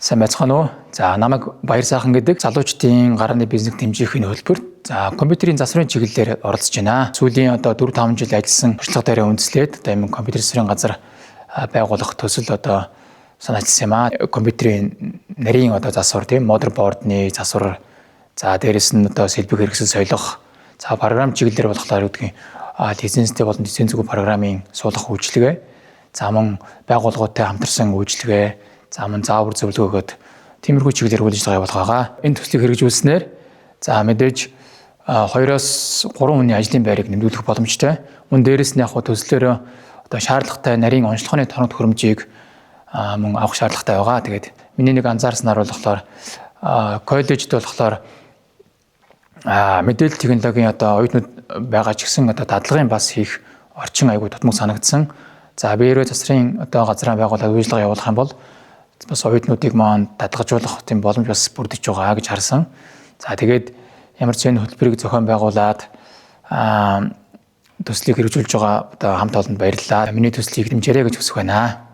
Сайн байцгаана уу? За намайг Баяр Сайхан гэдэг залуучдын гарааны бизнес хэмжээхийн хөлбөрт компьютерийн засварын чиглэлээр оролцож байна. Сүүлийн 4-5 жил ажилласан туршлага дээр үндэслээд энэ компьютер засварын газар байгуулах төсөл санаачилсан юм аа. Компьютерийн нарийн засвар тийм motherboard-ны засвар, за дээрэс нь сэлбэг хэрэгсэл солих, за програм чиглэлээр болохоор үүдгийн лицензтэй болон лицензгүй програмын суулгах үйлчилгээ, за мөн байгууллагуудтай хамтарсан үйлчилгээ, за мөн заавар зөвлөгөөгөөд тиймэрхүү чиглэлээр үйл ажиллагаа явуулах байгаа. Энэ төслийг хэрэгжүүлснээр за мэдээж 2-3 хүний ажлын байрыг нэмэгдүүлэх боломжтой. Мөн дээрэс нь төслөөр шаардлагатай нарийн онцлогооны тоног төхөөрөмжийг мөн авах шаардлагатай байгаа. Тэгээд миний нэг анзаарснаар болохоор коллежид болохоор мэдээлэл технологийн оюутнууд байгаа ч гэсэн дадлагын бас хийх орчин аягүй тутмаг санагдсан. За биеэрээ засрын газраа байгуулаад үйл ажиллагаа явуулах юм бол бас оюутнуудыг маань дадгажуулах тийм боломж бас бүрдэж байгаа гэж харсан. За тэгээд ямар ч энэ хөтөлбөрийг зохион байгуулад төслийг хэрэгжүүлж байгаа хамт олонд баярлалаа. Миний төслийг дэмжээрэй гэж хүсэх байна.